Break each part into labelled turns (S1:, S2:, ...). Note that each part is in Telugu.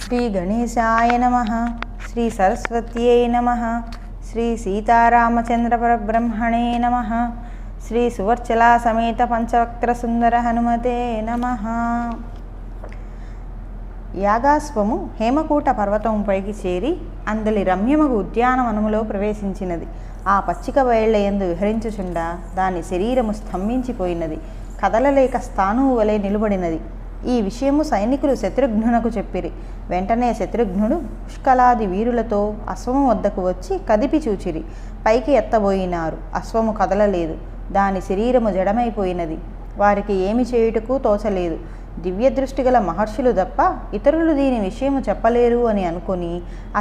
S1: శ్రీ గణేశాయ నమః. శ్రీ సరస్వత్యై నమః. శ్రీ సీతారామచంద్ర పరబ్రహ్మణే నమః. శ్రీ సువర్చలా సమేత పంచవక్త్ర సుందర హనుమతే నమః. యాగాశ్వము హేమకూట పర్వతముపైకి చేరి అందలి రమ్యమగు ఉద్యానవనములో ప్రవేశించినది. ఆ పచ్చిక బయళ్లయందు విహరించుచుండా దాని శరీరము స్తంభించిపోయినది, కదలలేక స్థానువు వలె నిలబడినది. ఈ విషయము సైనికులు శత్రుఘ్నునకు చెప్పిరి. వెంటనే శత్రుఘ్నుడు పుష్కలాది వీరులతో అశ్వము వద్దకు వచ్చి కదిపి చూచిరి. పైకి ఎత్తబోయినారు. అశ్వము కదలలేదు, దాని శరీరము జడమైపోయినది. వారికి ఏమి చేయుటకు తోచలేదు. దివ్యదృష్టి గల మహర్షులు తప్ప ఇతరులు దీని విషయము చెప్పలేరు అని అనుకుని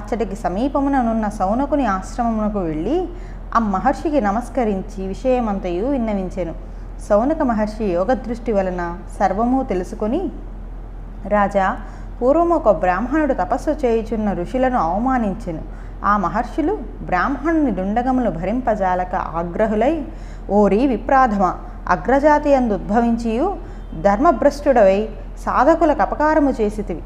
S1: అచ్చటికి సమీపముననున్న సౌనకుని ఆశ్రమమునకు వెళ్ళి ఆ మహర్షికి నమస్కరించి విషయమంతయు విన్నవించెను. సౌనక మహర్షి యోగదృష్టి వలన సర్వము తెలుసుకొని, రాజా, పూర్వము ఒక బ్రాహ్మణుడు తపస్సు చేయుచున్న ఋషులను అవమానించెను. ఆ మహర్షులు బ్రాహ్మణుని దుండగములు భరింపజాలక ఆగ్రహులై, ఓరి విప్రాధమ, అగ్రజాతి అందు ఉద్భవించియు ధర్మభ్రష్టుడవై సాధకులకు అపకారము చేసితివి.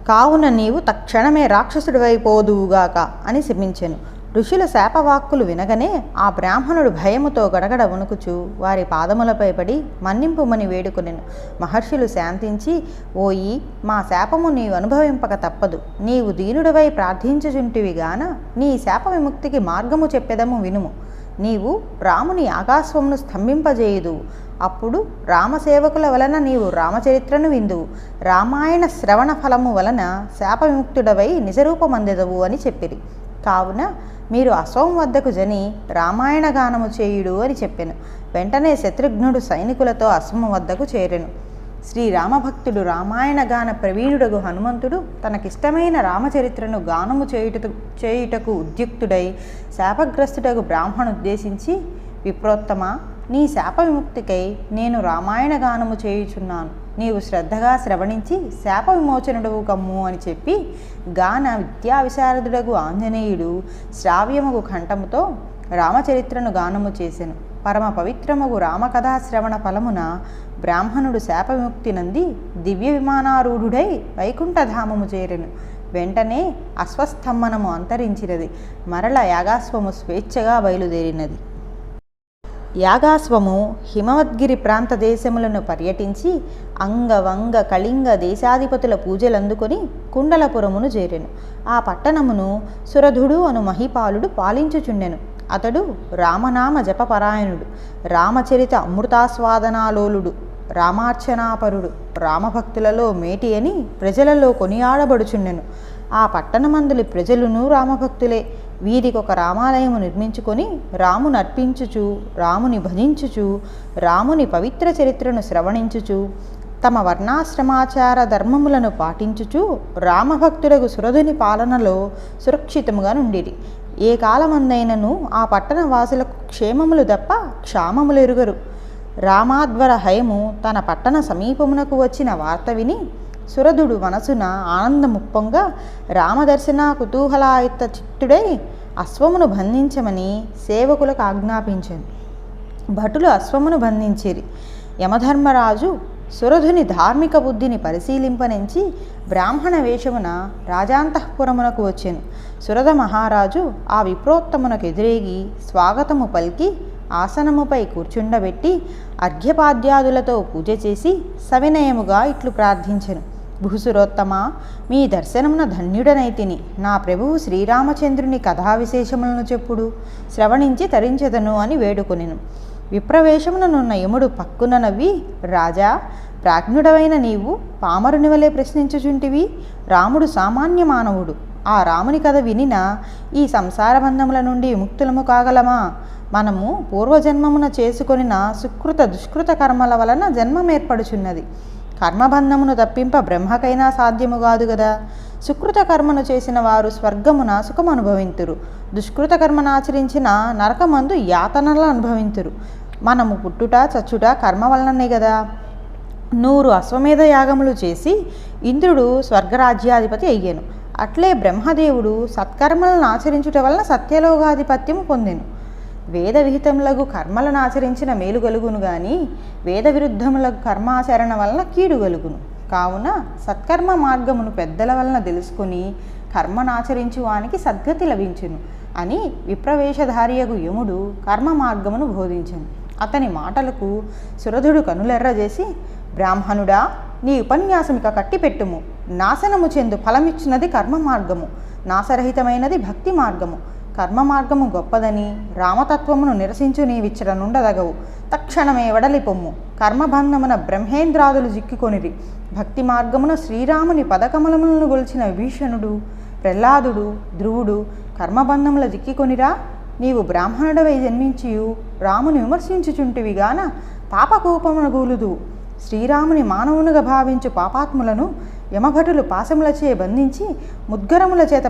S1: కావున నీవు తక్షణమే రాక్షసుడివైపోదువుగాక అని శపించెను. ఋషుల శాపవాక్కులు వినగనే ఆ బ్రాహ్మణుడు భయముతో గడగడ వణుకుచు వారి పాదములపై పడి మన్నింపుమని వేడుకొనెను. మహర్షులు శాంతించి, ఓయి, మా శాపము నీవు అనుభవింపక తప్పదు. నీవు దీనుడివై ప్రార్థించుచుంటివిగాన నీ శాప విముక్తికి మార్గము చెప్పెదము వినుము. నీవు రాముని యాగాశ్వమును స్తంభింపజేయుదువు. అప్పుడు రామసేవకుల వలన నీవు రామచరిత్రను విందువు. రామాయణ శ్రవణ ఫలము వలన శాప విముక్తుడవై నిజరూపమందెదవు అని చెప్పిరి. కావున మీరు అశ్వం వద్దకు జని రామాయణ గానము చేయుడు అని చెప్పెను. వెంటనే శత్రుఘ్నుడు సైనికులతో అశ్వము వద్దకు చేరెను. శ్రీరామభక్తుడు రామాయణ గాన ప్రవీణుడగు హనుమంతుడు తనకిష్టమైన రామచరిత్రను గానము చేయుటకు ఉద్యుక్తుడై శాపగ్రస్తుడగు బ్రాహ్మణుద్దేశించి, విప్రోత్తమ, నీ శాప విముక్తికై నేను రామాయణ గానము చేయుచున్నాను. నీవు శ్రద్ధగా శ్రవణించి శాప విమోచనుడవు కమ్ము అని చెప్పి గాన విద్యా విశారదుడగు ఆంజనేయుడు శ్రావ్యమగు కంఠముతో రామచరిత్రను గానము చేసెను. పరమ పవిత్రమగు రామకథాశ్రవణ ఫలమున బ్రాహ్మణుడు శాప విముక్తి నంది దివ్య విమానారూఢుడై వైకుంఠధామము చేరెను. వెంటనే అశ్వస్తంభనము అంతరించినది. మరల యాగాశ్వము స్వేచ్ఛగా బయలుదేరినది. యాగాశ్వము హిమవద్గిరి ప్రాంత దేశములను పర్యటించి అంగవంగ కళింగ దేశాధిపతుల పూజలందుకొని కుండలపురమును చేరెను. ఆ పట్టణమును సురధుడు అను మహిపాలుడు పాలించుచుండెను. అతడు రామనామ జపపరాయణుడు, రామచరిత అమృతాస్వాదనాలోలుడు, రామార్చనాపరుడు, రామభక్తులలో మేటి అని ప్రజలలో కొనియాడబడుచుండెను. ఆ పట్టణమందులి ప్రజలును రామభక్తులే. వీరికొక రామాలయము నిర్మించుకొని రాముని అర్పించుచు, రాముని భజించుచు, రాముని పవిత్ర చరిత్రను శ్రవణించుచు, తమ వర్ణాశ్రమాచార ధర్మములను పాటించుచు రామభక్తులకు సురధుని పాలనలో సురక్షితముగా నుండిరి. ఏ కాలమందైనను ఆ పట్టణ వాసులకు క్షేమములు తప్ప క్షామములు ఎరుగరు. రామాధ్వర హయము తన పట్టణ సమీపమునకు వచ్చిన వార్త విని సురధుడు మనసున ఆనందముప్పొంగా రామదర్శన కుతూహలాయుత చిత్తుడై అశ్వమును బంధించమని సేవకులకు ఆజ్ఞాపించాను. భటులు అశ్వమును బంధించిరి. యమధర్మరాజు సురధుని ధార్మిక బుద్ధిని పరిశీలింపనించి బ్రాహ్మణ వేషమున రాజాంతఃపురమునకు వచ్చెను. సురధ మహారాజు ఆ విప్రోత్తమునకు ఎదురేగి స్వాగతము పలికి ఆసనముపై కూర్చుండబెట్టి అర్ఘ్యపాద్యాదులతో పూజ చేసి సవినయముగా ఇట్లు ప్రార్థించెను. భూసురోత్తమ, మీ దర్శనమున ధన్యుడనైతిని. నా ప్రభువు శ్రీరామచంద్రుని కథా విశేషములను చెప్పుడు, శ్రవణించి తరించెదను అని వేడుకొనెను. విప్రవేశముననున్న యముడు పక్కున నవ్వి, రాజా, ప్రాజ్ఞుడవైన నీవు పామరుని వలె ప్రశ్నించుచుంటివి. రాముడు సామాన్య మానవుడు. ఆ రాముని కథ వినిన ఈ సంసార బంధముల నుండి విముక్తులము కాగలమా? మనము పూర్వజన్మమున చేసుకొనిన సుకృత దుష్కృత కర్మల వలన జన్మమేర్పడుచున్నది. కర్మబంధమును తప్పింప బ్రహ్మకైనా సాధ్యము కాదు గదా. సుకృత కర్మను చేసిన వారు స్వర్గమున సుఖము అనుభవింతురు, దుష్కృత కర్మను ఆచరించిన నరకమందు యాతనలు అనుభవింతురు. మనము పుట్టుట చచ్చుట కర్మ వలననే గదా. 100 అశ్వమేధ యాగములు చేసి ఇంద్రుడు స్వర్గరాజ్యాధిపతి అయ్యాను. అట్లే బ్రహ్మదేవుడు సత్కర్మలను ఆచరించుట వలన సత్యలోకాధిపత్యము పొందెను. వేద విహితములకు కర్మలను ఆచరించిన మేలు గలుగును గాని వేద విరుద్ధములకు కర్మాచరణ వలన కీడు గలుగును. కావున సత్కర్మ మార్గమును పెద్దల వలన తెలుసుకుని కర్మనాచరించు వానికి సద్గతి లభించును అని విప్రవేశధారియగు యముడు కర్మ మార్గమును బోధించెను. అతని మాటలకు సురధుడు కనులెర్రజేసి, బ్రాహ్మణుడా, నీ ఉపన్యాసమిక కట్టిపెట్టుము. నాశనము చెందు ఫలమిచ్చినది కర్మ మార్గము, నాశరహితమైనది భక్తి మార్గము. కర్మ మార్గము గొప్పదని రామతత్వమును నిరసించు నీవిచ్చట నుండదగవు. తక్షణమే వడలిపొమ్ము. కర్మబంధమున బ్రహ్మేంద్రాదులు జిక్కికొనిరి. భక్తి మార్గమున శ్రీరాముని పదకమలములను గొల్చిన విభీషణుడు, ప్రహ్లాదుడు, ధ్రువుడు కర్మబంధముల జిక్కికొనిరా. నీవు బ్రాహ్మణుడవై జన్మించియు రాముని విమర్శించుచుంటివిగాన పాపకూపమున గూలుదు. శ్రీరాముని మానవునిగా భావించు పాపాత్ములను యమభటులు పాశములచే బంధించి ముద్గరముల చేత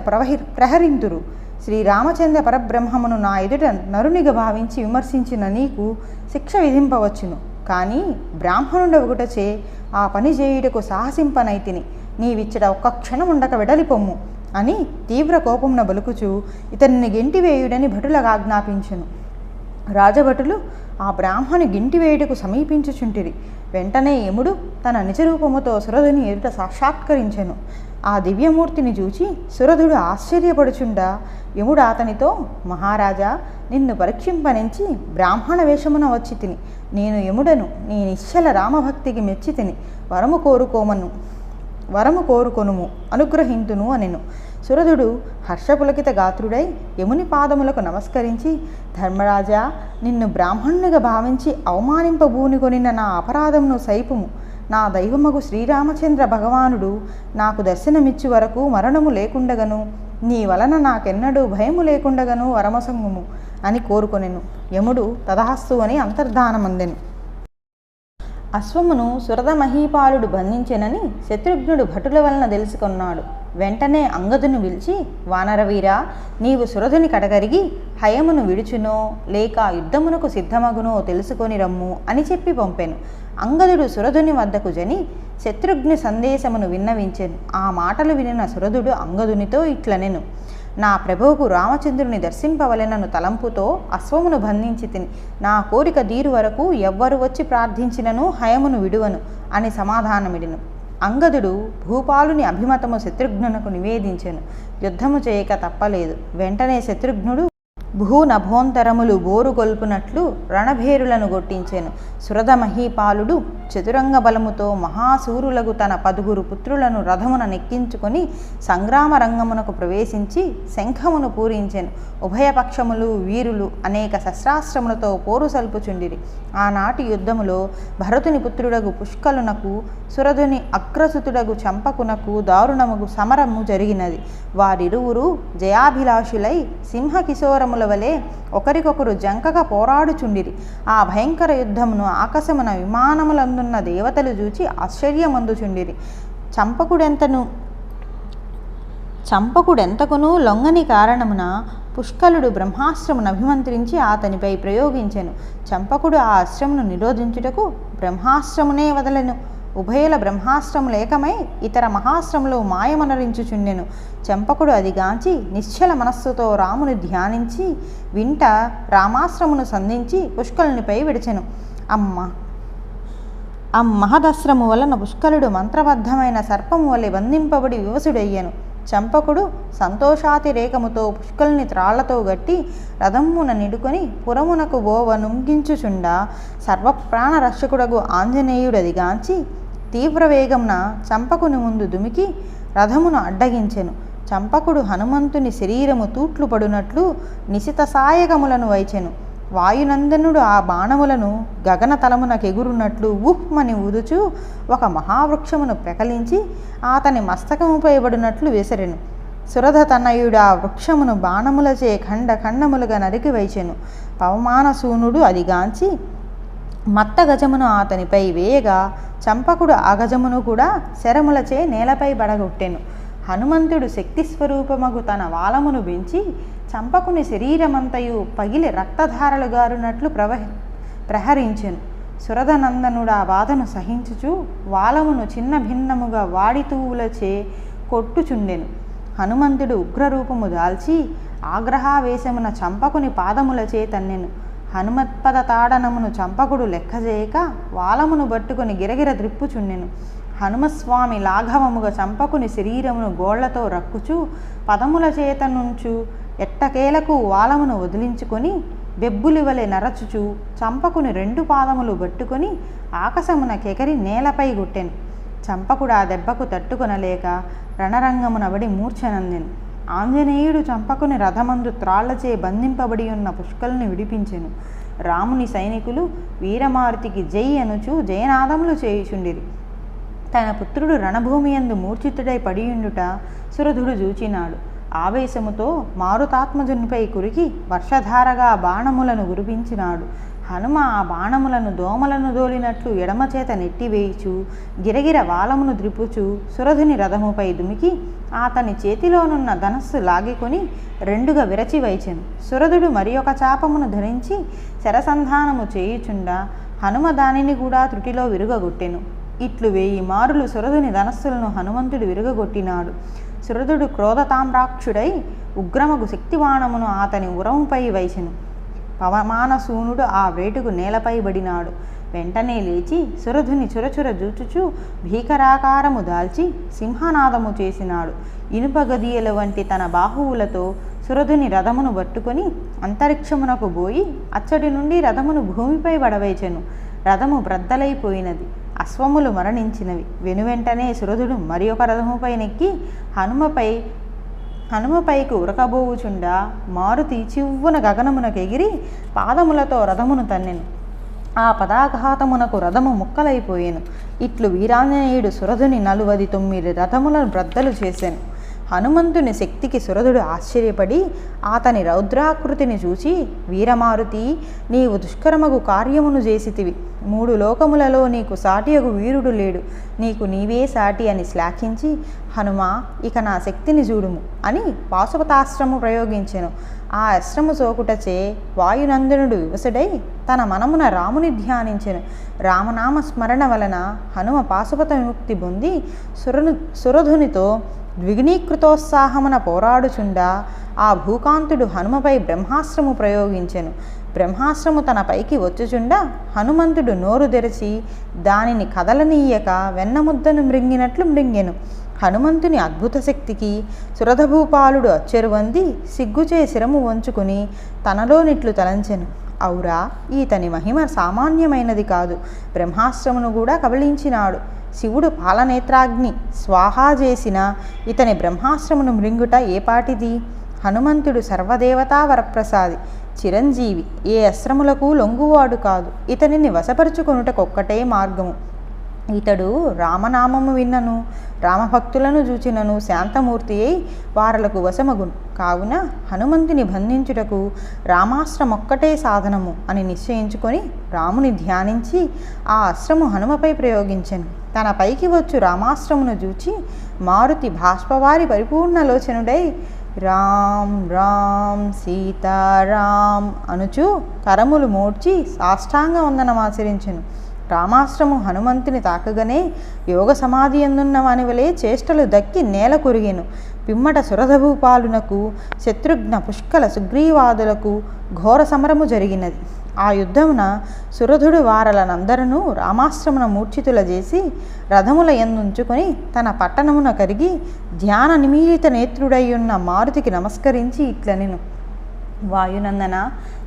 S1: ప్రహరింతురు. శ్రీరామచంద్ర పరబ్రహ్మమును నా ఎదుట నరునిగా భావించి విమర్శించిన నీకు శిక్ష విధింపవచ్చును. కానీ బ్రాహ్మణుడొకటచే ఆ పని చేయుటకు సాహసింపనైతిని. నీవిచ్చట ఒక్క క్షణం ఉండక వెడలిపొమ్ము అని తీవ్ర కోపమున బలుకుచు ఇతన్ని గెంటివేయుడని భటులకు ఆజ్ఞాపించెను. రాజభటులు ఆ బ్రాహ్మణి గింటివేయుటకు సమీపించుచుంటిరి. వెంటనే యముడు తన నిజరూపముతో సురధుని ఎదుట సాక్షాత్కరించెను. ఆ దివ్యమూర్తిని చూచి సురధుడు ఆశ్చర్యపడుచుండా యముడు అతనితో, మహారాజా, నిన్ను పరీక్షింపనించి బ్రాహ్మణ వేషమున వచ్చి తిని. నేను యముడను, నీ నిశ్చల రామభక్తికి మెచ్చి తిని. వరము కోరుకొనుము, అనుగ్రహింతును అనెను. సురధుడు హర్షపులకిత గాత్రుడై యముని పాదములకు నమస్కరించి, ధర్మరాజా, నిన్ను బ్రాహ్మణునిగా భావించి అవమానింపబూనికొనిన నా అపరాధమును సైపుము. నా దైవమగు శ్రీరామచంద్ర భగవానుడు నాకు దర్శనమిచ్చు వరకు మరణము లేకుండగను, నీ వలన నాకెన్నడూ భయము లేకుండగను వరమసంగుము అని కోరుకొనెను. యముడు తదాస్తు అని అంతర్ధానమందెను. అశ్వమును సురధ మహీపాలుడు బంధించెనని శత్రుఘ్నుడు భటుల వలన తెలుసుకున్నాడు. వెంటనే అంగదుని పిలిచి, వానరవీరా, నీవు సురధుని కడగరిగి హయమును విడుచునో లేక యుద్ధమునకు సిద్ధమగునో తెలుసుకొని రమ్ము అని చెప్పి పంపెను. అంగదుడు సురధుని వద్దకు జని శత్రుఘ్ని సందేశమును విన్నవించెను. ఆ మాటలు వినిన సురధుడు అంగదునితో ఇట్లనెను, నా ప్రభువుకు రామచంద్రుని దర్శింపవలెనను తలంపుతో అశ్వమును బంధించి తిని. నా కోరిక తీరు వరకు ఎవ్వరు వచ్చి ప్రార్థించినను హయమును విడువను అని సమాధానమిడిను. అంగదుడు భూపాలుని అభిమతము శత్రుఘ్నునకు నివేదించెను. యుద్ధము చేయక తప్పలేదు. వెంటనే శత్రుఘ్నుడు భూనభోంతరములు బోరుగొల్పునట్లు రణభేరులను గొట్టించెను. సురధ మహీపాలుడు చతురంగ బలముతో మహాసూరులకు తన 10 పుత్రులను రథమున నెక్కించుకొని సంగ్రామ రంగమునకు ప్రవేశించి శంఖమును పూరించెను. ఉభయపక్షములు వీరులు అనేక శస్త్రాస్త్రములతో పోరు సల్పుచుండిరి. ఆనాటి యుద్ధములో భరతుని పుత్రుడగు పుష్కలునకు సురధుని అగ్రసుతుడగు చంపకునకు దారుణముగు సమరము జరిగినది. వారిరువురు జయాభిలాషులై సింహకిశోరముల వలె ఒకరికొకరు జంకగా పోరాడుచుండిరి. ఆ భయంకర యుద్ధమును ఆకాశమున విమానములందున్న దేవతలు చూచి ఆశ్చర్యమందుచుండిరి. చంపకుడెంతకును లొంగని కారణమున పుష్కలుడు బ్రహ్మాస్త్రమును అభిమంత్రించి అతనిపై ప్రయోగించెను. చంపకుడు ఆ అస్త్రమును నిరోధించుటకు బ్రహ్మాస్త్రమునే వదలెను. ఉభయుల బ్రహ్మాస్త్రములు ఏకమై ఇతర మహాస్త్రములు మాయమనరించుచుండెను. చంపకుడు అదిగాంచి నిశ్చల మనస్సుతో రాముని ధ్యానించి వింట రామాస్త్రమును సంధించి పుష్కలునిపై విడిచెను. మహదస్త్రము వలన పుష్కలుడు మంత్రబద్ధమైన సర్పము వలె బంధింపబడి వివసుడయ్యను. చంపకుడు సంతోషాతిరేకముతో పుష్కలుని త్రాళ్లతో గట్టి రథమున నిడుకొని పురమునకు బోవ నుంగించుచుండా సర్వప్రాణ రక్షకుడగు ఆంజనేయుడదిగాంచి తీవ్రవేగమున చంపకుని ముందు దుమికి రథమును అడ్డగించెను. చంపకుడు హనుమంతుని శరీరము తూట్లు పడునట్లు నిశిత సాయకములను వైచెను. వాయునందనుడు ఆ బాణములను గగనతలమునకెగురున్నట్లు ఉహ్మని ఊదుచూ ఒక మహావృక్షమును పెకలించి అతని మస్తకముపై పడినట్లు విసిరెను. సురధ తనయుడు ఆ వృక్షమును బాణములచే ఖండములుగా నరికి వైచెను. పవమానసూనుడు అదిగాంచి మత్త గజమును అతనిపై వేయగా చంపకుడు ఆ గజమును కూడా శరములచే నేలపై పడగొట్టెను. హనుమంతుడు శక్తిస్వరూపమగు తన వాలమును పెంచి చంపకుని శరీరమంతయు పగిలి రక్తధారలు గారునట్లు ప్రహరించెను. సురధనందనుడు ఆ బాధను సహించుచు వాలమును చిన్న భిన్నముగా వాడితూవులచే కొట్టుచుండెను. హనుమంతుడు ఉగ్రరూపము దాల్చి ఆగ్రహావేశమున చంపకుని పాదములచే తన్నెను. హనుమత్పద తాడనమును చంపకుడు లెక్కజేయక వాలమును పట్టుకుని గిరగిర ద్రిప్పుచుండెను. హనుమస్వామి లాఘవముగా చంపకుని శరీరమును గోళ్లతో రక్కుచు పదముల చేత నుంచు ఎట్టకేలకు వాలమును వదిలించుకొని బెబ్బులివలె నరచుచు చంపకుని 2 పాదములు పట్టుకొని ఆకాశమున కెకరి నేలపై గుట్టెను. చంపకుడు ఆ దెబ్బకు తట్టుకొనలేక రణరంగమునబడి మూర్ఛనందెను. ఆంజనేయుడు చంపకుని రథమందు త్రాళ్లచే బంధింపబడి ఉన్న పుష్కల్ని విడిపించెను. రాముని సైనికులు వీరమారుతికి జై అనుచు జయనాదములు చేయుచుండిరి. తన పుత్రుడు రణభూమి యందు మూర్ఛితుడై పడియుండుట సురధుడు చూచినాడు. ఆవేశముతో మారుతాత్మజునిపై కురికి వర్షధారగా బాణములను గురిపించినాడు. హనుమ ఆ బాణములను దోమలను దోలినట్లు ఎడమచేత నెట్టివేయిచు గిరగిర వాలమును ద్రిపుచు సురధుని రథముపై దుమికి అతని చేతిలోనున్న ధనస్సు లాగికొని 2గా విరచి వైచెను. సురధుడు మరి ఒక చాపమును ధరించి శరసంధానము చేయుచుండా హనుమ దానిని కూడా త్రుటిలో విరుగగొట్టెను. ఇట్లు 1000 మారులు సురధుని ధనస్సులను హనుమంతుడు విరుగగొట్టినాడు. సురధుడు క్రోధతామ్రాక్షుడై ఉగ్రమగు శక్తివాణమును అతని ఉరముపై వైచెను. పవమానసూనుడు ఆ వేటుకు నేలపై బడినాడు. వెంటనే లేచి సురధుని చురచుర జూచుచు భీకరాకారము దాల్చి సింహనాదము చేసినాడు. ఇనుప గదియల వంటి తన బాహువులతో సురధుని రథమును పట్టుకొని అంతరిక్షమునకు పోయి అచ్చటి నుండి రథమును భూమిపై పడవేచెను. రథము బ్రద్దలైపోయినది. అశ్వములు మరణించినవి. వెనువెంటనే సురధుడు మరి ఒక రథముపై నెక్కి హనుమపైకి ఉరకబోవుచుండా మారుతి చివ్వున గగనమునకు ఎగిరి పాదములతో రథమును తన్నెను. ఆ పదాఘాతమునకు రథము ముక్కలైపోయెను. ఇట్లు వీరాంజనేయుడు సురధుని 49 రథములను బ్రద్దలు చేసెను. హనుమంతుని శక్తికి సురధుడు ఆశ్చర్యపడి అతని రౌద్రాకృతిని చూచి, వీరమారుతి, నీవు దుష్కరమగు కార్యమును చేసితివి. 3 లోకములలో నీకు సాటియగు వీరుడు లేడు. నీకు నీవే సాటి అని శ్లాఘించి, హనుమా, ఇక నా శక్తిని చూడుము అని పాశుపతాస్త్రము ప్రయోగించెను. ఆ అస్త్రము సోకుటచే వాయునందనుడు వివసుడై తన మనమున రాముని ధ్యానించెను. రామనామ స్మరణ వలన హనుమ పాశుపత విముక్తి పొంది సురధునితో ద్విగుణీకృతోత్సాహమున పోరాడుచుండా ఆ భూకాంతుడు హనుమపై బ్రహ్మాస్త్రము ప్రయోగించెను. బ్రహ్మాస్త్రము తన పైకి వచ్చుచుండా హనుమంతుడు నోరు తెరచి దానిని కదలనీయక వెన్నముద్దను మృంగినట్లు మృంగెను. హనుమంతుని అద్భుత శక్తికి సురధభూపాలుడు అచ్చెరువంది సిగ్గుచే శిరము వంచుకుని తనలోనిట్లు తలంచెను. ఔరా, ఈతని మహిమ సామాన్యమైనది కాదు. బ్రహ్మాస్త్రమును కూడా కబళించినాడు. శివుడు పాలనేత్రాగ్ని స్వాహా చేసిన ఇతని బ్రహ్మాస్త్రమును మృంగుట ఏపాటిది? హనుమంతుడు సర్వదేవతా వరప్రసాది, చిరంజీవి, ఏ అస్త్రములకు లొంగువాడు కాదు. ఇతనిని వశపరుచుకొనుటకొక్కటే మార్గము. ఇతడు రామనామము విన్నను, రామభక్తులను చూచినను శాంతమూర్తి అయి వారలకు వశమగును. కావున హనుమంతుని బంధించుటకు రామాస్త్రమొక్కటే సాధనము అని నిశ్చయించుకొని రాముని ధ్యానించి ఆ అస్త్రము హనుమపై ప్రయోగించెను. తన పైకి వచ్చు రామాస్త్రమును చూచి మారుతి బాష్పవారి పరిపూర్ణలోచనుడై రామ్ రామ్ సీతారాం అనుచు కరములు మోడ్చి సాష్టాంగ వందనమాచరించెను. రామాస్త్రము హనుమంతుని తాకగానే యోగ సమాధి ఎందున్న వానివలే చేష్టలు దక్కి నేల కొరిగెను. పిమ్మట సురధభూపాలునకు శత్రుఘ్న పుష్కల సుగ్రీవాదులకు ఘోర సమరము జరిగినది. ఆ యుద్ధమున సురధుడు వారలనందరూ రామాస్త్రమున మూర్ఛితుల చేసి రథముల ఎందుంచుకొని తన పట్టణమున కరిగి ధ్యాన నిమీలిత నేత్రుడయ్యున్న మారుతికి నమస్కరించి ఇట్లనెను. వాయునందన,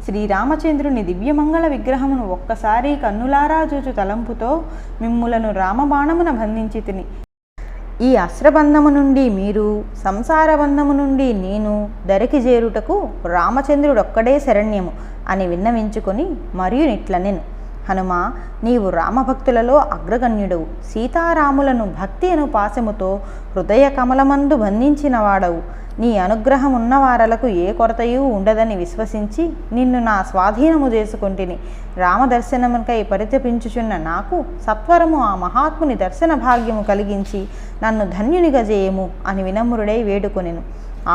S1: శ్రీరామచంద్రుని దివ్యమంగళ విగ్రహమును ఒక్కసారి కన్నులారా చూచు తలంపుతో మిమ్ములను రామబాణమున బంధించి తిని. ఈ అస్త్రబంధము నుండి మీరు, సంసారబంధము నుండి నేను దరికి చేరుటకు రామచంద్రుడొక్కడే శరణ్యము అని విన్నవించుకొని మరియు నిట్లనెను. హనుమా, నీవు రామభక్తులలో అగ్రగణ్యుడవు. సీతారాములను భక్తి అను పాశముతో హృదయ కమలమందు బంధించిన వాడవు. నీ అనుగ్రహం ఉన్నవారలకు ఏ కొరతయూ ఉండదని విశ్వసించి నిన్ను నా స్వాధీనము చేసుకొంటిని. రామదర్శనముకై పరితపించుచున్న నాకు సత్వరము ఆ మహాత్ముని దర్శన భాగ్యము కలిగించి నన్ను ధన్యునిగా చేయము అని వినమ్రుడై వేడుకొనెను.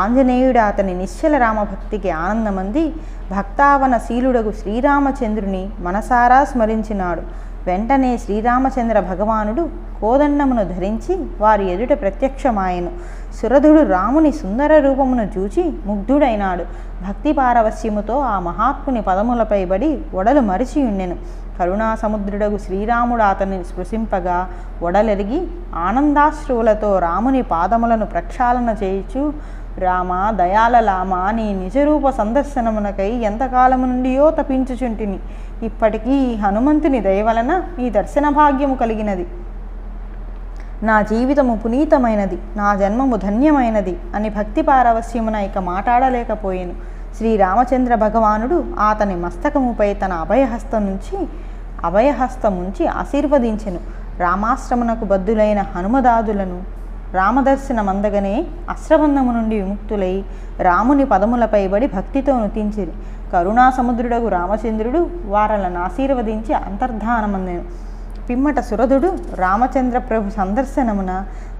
S1: ఆంజనేయుడు అతని నిశ్చల రామభక్తికి ఆనందమంది భక్తావనశీలుడగు శ్రీరామచంద్రుని మనసారా స్మరించినాడు. వెంటనే శ్రీరామచంద్ర భగవానుడు కోదండమును ధరించి వారి ఎదుట ప్రత్యక్షమాయెను. సురధుడు రాముని సుందర రూపమును చూచి ముగ్ధుడైనాడు. భక్తి పారవస్యముతో ఆ మహాత్ముని పదములపై బడి ఒడలు మరిచి ఉండెను. కరుణా సముద్రుడగు శ్రీరాముడు అతన్ని స్పృశింపగా ఒడలెరిగి ఆనందాశ్రువులతో రాముని పాదములను ప్రక్షాళన చేయుచు, రామ దయాలలామ, నీ నిజరూప సందర్శనమునకై ఎంతకాలము నుండియో తపించుచుంటిని. ఇప్పటికీ హనుమంతుని దయ వలన ఈ దర్శన భాగ్యము కలిగినది. నా జీవితము పునీతమైనది, నా జన్మము ధన్యమైనది అని భక్తి పారవస్యమున ఇక మాట్లాడలేకపోయాను. శ్రీరామచంద్ర భగవానుడు అతని మస్తకముపై తన అభయహస్తముంచి ఆశీర్వదించెను. రామాశ్రమునకు బద్దులైన హనుమదాదులను రామదర్శనమందగనే అశ్రబంధము నుండి విముక్తులై రాముని పదములపై బడి భక్తితో నుతించిరి. కరుణా సముద్రుడగు రామచంద్రుడు వారలను ఆశీర్వదించి అంతర్ధానమందెను. పిమ్మట సురధుడు రామచంద్ర ప్రభు సందర్శనమున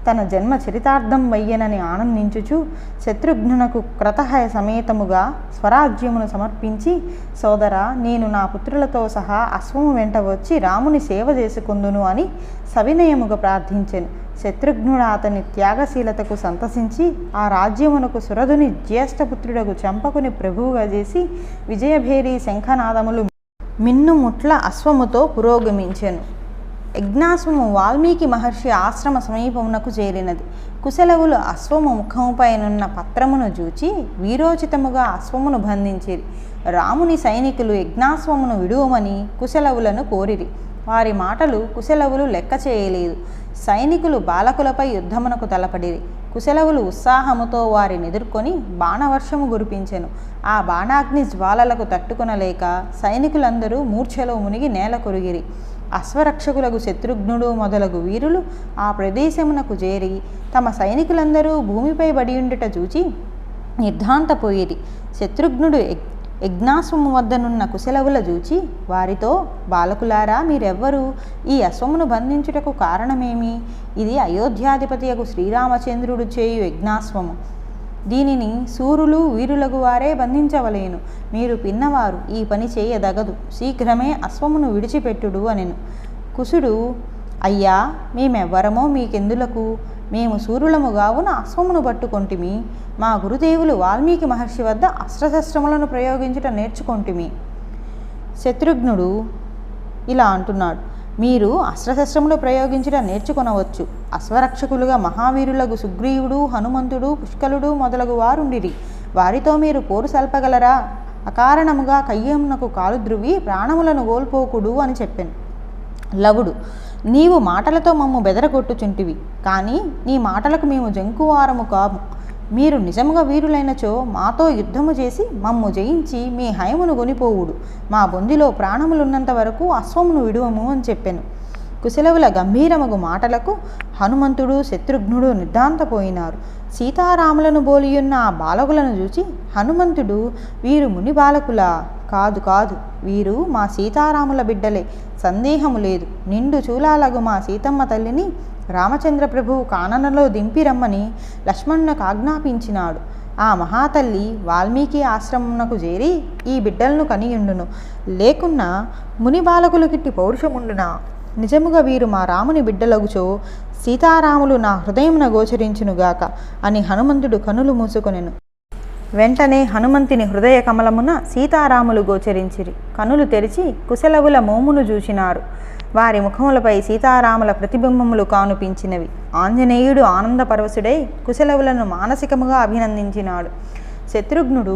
S1: తన జన్మ చరితార్థం వయ్యనని ఆనందించుచు శత్రుఘ్నునకు క్రతహయ సమేతముగా స్వరాజ్యమును సమర్పించి, సోదరా, నేను నా పుత్రులతో సహా అశ్వము వెంట వచ్చి రాముని సేవ చేసుకుందును అని సవినయముగా ప్రార్థించెను. శత్రుఘ్నుడు అతని త్యాగశీలతకు సంతసించి ఆ రాజ్యమునకు సురధుని జ్యేష్ఠపుత్రుడకు చంపకుని ప్రభువుగా చేసి విజయభేరి శంఖనాదములు మిన్నుముట్ల అశ్వముతో పురోగమించెను. యజ్ఞాశ్వము వాల్మీకి మహర్షి ఆశ్రమ సమీపమునకు చేరినది. కుశలవులు అశ్వము ముఖముపైనున్న పత్రమును చూచి వీరోచితముగా అశ్వమును బంధించిరి. రాముని సైనికులు యజ్ఞాశ్వమును విడువమని కుశలవులను కోరిరి. వారి మాటలు కుశలవులు లెక్క చేయలేదు. సైనికులు బాలకులపై యుద్ధమునకు తలపడిరి. కుశలవులు ఉత్సాహముతో వారిని ఎదుర్కొని బాణవర్షము కురిపించెను. ఆ బాణాగ్ని జ్వాలలకు తట్టుకొనలేక సైనికులందరూ మూర్ఛలో మునిగి నేల కొరిగిరి. అశ్వరక్షకులకు శత్రుఘ్నుడు మొదలగు వీరులు ఆ ప్రదేశమునకు చేరి తమ సైనికులందరూ భూమిపై బడియుండుట చూచి నిర్ఘాంతపోయిరి. శత్రుఘ్నుడు యజ్ఞాశ్వము వద్దనున్న కుశలవుల చూచి వారితో, బాలకులారా, మీరెవ్వరు? ఈ అశ్వమును బంధించుటకు కారణమేమి? ఇది అయోధ్యాధిపతియకు శ్రీరామచంద్రుడు చేయు యజ్ఞాశ్వము. దీనిని శూరులు వీరులగు వారే బంధించవలేను. మీరు పిన్నవారు, ఈ పని చేయదగదు. శీఘ్రమే అశ్వమును విడిచిపెట్టుడు అనెను. కుశుడు, అయ్యా, మేమెవ్వరమో మీకెందులకు? మేము శూరులము గావున అశ్వమును పట్టుకొంటిమి. మా గురుదేవులు వాల్మీకి మహర్షి వద్ద అస్త్రశస్త్రములను ప్రయోగించుట నేర్చుకొంటిమి. శత్రుఘ్నుడు ఇలా అంటున్నాడు, మీరు అస్త్రశస్త్రములు ప్రయోగించుట నేర్చుకొనవచ్చు. అశ్వరక్షకులుగా మహావీరులకు సుగ్రీవుడు, హనుమంతుడు, పుష్కలుడు మొదలగు వారుండిరి. వారితో మీరు పోరు సల్పగలరా? అకారణముగా కయ్యమునకు కాలు ద్రువి ప్రాణములను కోల్పోకుడు అని చెప్పాను. లవుడు, నీవు మాటలతో మమ్ము బెదరగొట్టుచుంటివి, కానీ నీ మాటలకు మేము జంకువారము కాము. మీరు నిజముగా వీరులైనచో మాతో యుద్ధము చేసి మమ్ము జయించి మీ హయమును కొనిపోవుడు. మా బొందిలో ప్రాణములున్నంత వరకు అశ్వమును విడువము అని చెప్పాను. కుశలవుల గంభీరమగు మాటలకు హనుమంతుడు, శత్రుఘ్నుడు నిర్ధాంతపోయినారు. సీతారాములను బోలియున్న ఆ బాలకులను చూచి హనుమంతుడు, వీరు ముని బాలకులా? కాదు కాదు, వీరు మా సీతారాముల బిడ్డలే, సందేహము లేదు. నిండు చూలాలగు మా సీతమ్మ తల్లిని రామచంద్ర ప్రభువు కాననలో దింపిరమ్మని లక్ష్మణునకు ఆజ్ఞాపించినాడు. ఆ మహాతల్లి వాల్మీకి ఆశ్రమమునకు చేరి ఈ బిడ్డలను కనియుండును. లేకున్నా ముని బాలకులకిట్టి పౌరుషముండునా? నిజముగా వీరు మా రాముని బిడ్డలగుచో సీతారాములు నా హృదయమున గోచరించునుగాక అని హనుమంతుడు కనులు మూసుకొనెను. వెంటనే హనుమంతుని హృదయ కమలమున సీతారాములు గోచరించిరి. కనులు తెరిచి కుశలవుల మోమును చూచినారు. వారి ముఖములపై సీతారాముల ప్రతిబింబములు కానుపించినవి. ఆంజనేయుడు ఆనందపరవశుడై కుశలవులను మానసికముగా అభినందించినాడు. శత్రుఘ్నుడు,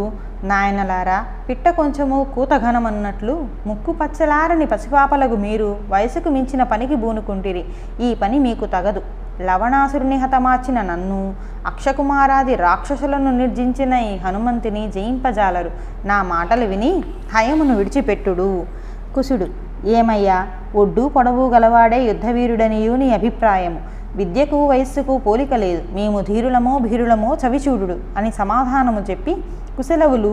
S1: నాయనలారా, పిట్ట కొంచెము కూతఘనమన్నట్లు ముక్కు పచ్చలారని పసిపాపలకు మీరు వయసుకు మించిన పనికి బూనుకుంటిరి. ఈ పని మీకు తగదు. లవణాసురుని హతమార్చిన నన్ను, అక్షకుమారాది రాక్షసులను నిర్జించిన ఈ హనుమంతుని జయింపజాలరు. నా మాటలు విని హయమును విడిచిపెట్టుడు. కుశుడు, ఏమయ్యా, ఒడ్డు పొడవు గలవాడే యుద్ధవీరుడనియు నీ అభిప్రాయము. విద్యకు వయస్సుకు పోలిక లేదు. మేము ధీరులమో భీరులమో చవిచూడు అని సమాధానము చెప్పి కుశలవులు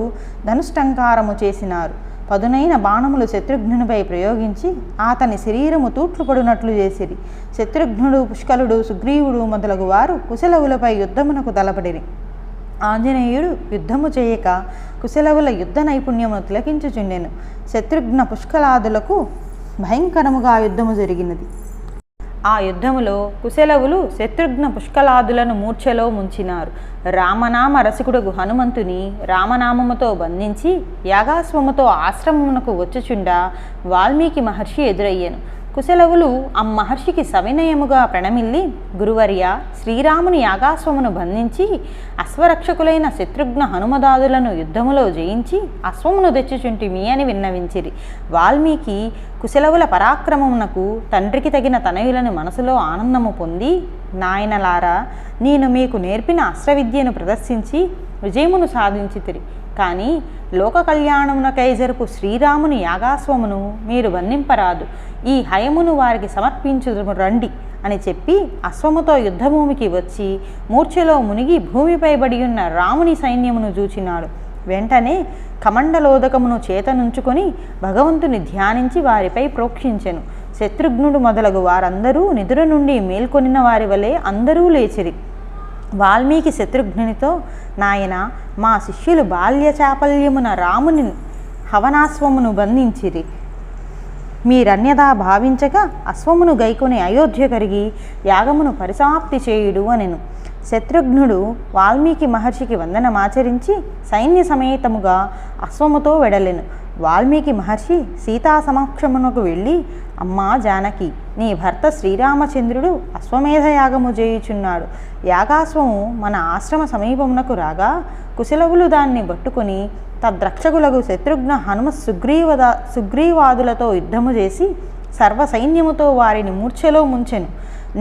S1: ధనుష్టంకారము చేసినారు. పదునైన బాణములు శత్రుఘ్నునిపై ప్రయోగించి అతని శరీరము తూట్లు పడునట్లు చేసిరి. శత్రుఘ్నుడు, పుష్కలుడు, సుగ్రీవుడు మొదలగు వారు కుశలవులపై యుద్ధమునకు తలపడిరి. ఆంజనేయుడు యుద్ధము చేయక కుశలవుల యుద్ధ నైపుణ్యమును తిలకించుచుండెను. శత్రుఘ్న పుష్కలాదులకు భయంకరముగా యుద్ధము జరిగినది. ఆ యుద్ధములో కుశలవులు శత్రుఘ్న పుష్కలాదులను మూర్ఛలో ముంచినారు. రామనామ రసికుడగు హనుమంతుని రామనామముతో బంధించి యాగాశ్వముతో ఆశ్రమమునకు వచ్చుచుండా వాల్మీకి మహర్షి ఎదురయ్యెను. కుశలవులు ఆ మహర్షికి సవినయముగా ప్రణమిల్లి, గురువర్య, శ్రీరాముని యాగాశ్వమును బంధించి అశ్వరక్షకులైన శత్రుఘ్న హనుమదాదులను యుద్ధములో జయించి అశ్వమును తెచ్చుచుంటిమి అని విన్నవించిరి. వాల్మీకి కుశలవుల పరాక్రమమునకు తండ్రికి తగిన తనయులను మనసులో ఆనందము పొంది, నాయనలారా, నేను మీకు నేర్పిన అస్త్రవిద్యను ప్రదర్శించి విజయమును సాధించితిరి. కానీ లోక కళ్యాణమునకై జరుపు శ్రీరాముని యాగాశ్వమును మీరు బంధింపరాదు. ఈ హయమును వారికి సమర్పించుదుము రండి అని చెప్పి అశ్వముతో యుద్ధభూమికి వచ్చి మూర్ఛలో మునిగి భూమిపై బడి ఉన్న రాముని సైన్యమును చూచినాడు. వెంటనే కమండలోదకమును చేతనుంచుకొని భగవంతుని ధ్యానించి వారిపై ప్రోక్షించెను. శత్రుఘ్నుడు మొదలగు వారందరూ నిద్ర నుండి మేల్కొనిన వారి వలె అందరూ లేచిరి. వాల్మీకి శత్రుఘ్నునితో, నాయన, మా శిష్యులు బాల్య చాపల్యమున రాముని హవనాశ్వమును బంధించిరి. మీరన్యదా భావించక అశ్వమును గైకొని అయోధ్య కరిగి యాగమును పరిసమాప్తి చేయుడు అనెను. శత్రుఘ్నుడు వాల్మీకి మహర్షికి వందనమాచరించి సైన్య సమేతముగా అశ్వముతో వెడలెను. వాల్మీకి మహర్షి సీతా సమక్షమునకు వెళ్ళి, అమ్మా జానకి, నీ భర్త శ్రీరామచంద్రుడు అశ్వమేధ యాగము చేయుచున్నాడు. యాగాశ్వము మన ఆశ్రమ సమీపమునకు రాగా కుశలవులు దాన్ని పట్టుకుని తద్రక్షకులకు శత్రుఘ్న హనుమ సుగ్రీవాదులతో యుద్ధము చేసి సర్వసైన్యముతో వారిని మూర్ఛలో ముంచెను.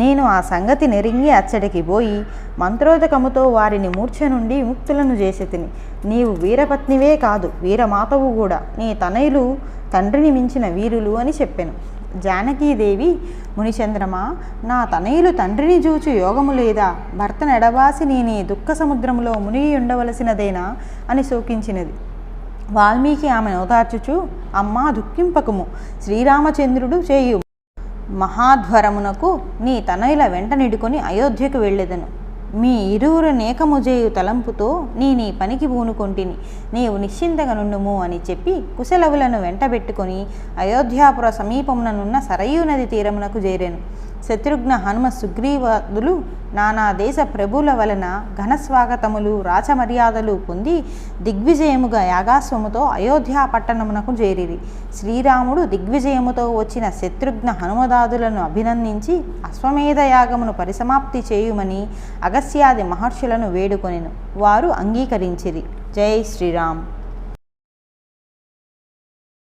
S1: నేను ఆ సంగతి నెరింగి అచ్చడికి పోయి మంత్రోదకముతో వారిని మూర్ఛ నుండి విముక్తులను చేసి తిని. నీవు వీరపత్నివే కాదు, వీరమాతవు కూడా. నీ తనయులు తండ్రిని మించిన వీరులు అని చెప్పెను. జానకీదేవి, మునిచంద్రమా, నా తనయులు తండ్రిని చూచు యోగము లేదా? భర్తను ఎడబాసి నేనే దుఃఖ సముద్రంలో మునిగి ఉండవలసినదేనా అని శోకించినది. వాల్మీకి ఆమెను ఓదార్చుచు, అమ్మా, దుఃఖింపకము, శ్రీరామచంద్రుడు చేయు మహాధ్వరమునకు నీ తనయుల వెంట నిడుకొని అయోధ్యకు వెళ్ళెదను. మీ ఇరువురు నేకముజేయు తలంపుతో నీ పనికి పూనుకొంటిని. నీవు నిశ్చింతగా నుండుము అని చెప్పి కుశలవులను వెంటబెట్టుకొని అయోధ్యాపుర సమీపముననున్న సరయూ నది తీరమునకు చేరెను. శత్రుఘ్న హనుమ సుగ్రీవాదులు నానా దేశ ప్రభుల వలన ఘనస్వాగతములు రాచమర్యాదలు పొంది దిగ్విజయముగా యాగాశ్వముతో అయోధ్యా పట్టణమునకు చేరిరి. శ్రీరాముడు దిగ్విజయముతో వచ్చిన శత్రుఘ్న హనుమదాదులను అభినందించి అశ్వమేధ యాగమును పరిసమాప్తి చేయుమని అగస్త్యాది మహర్షులను వేడుకొనెను. వారు అంగీకరించిరి. జై శ్రీరామ్.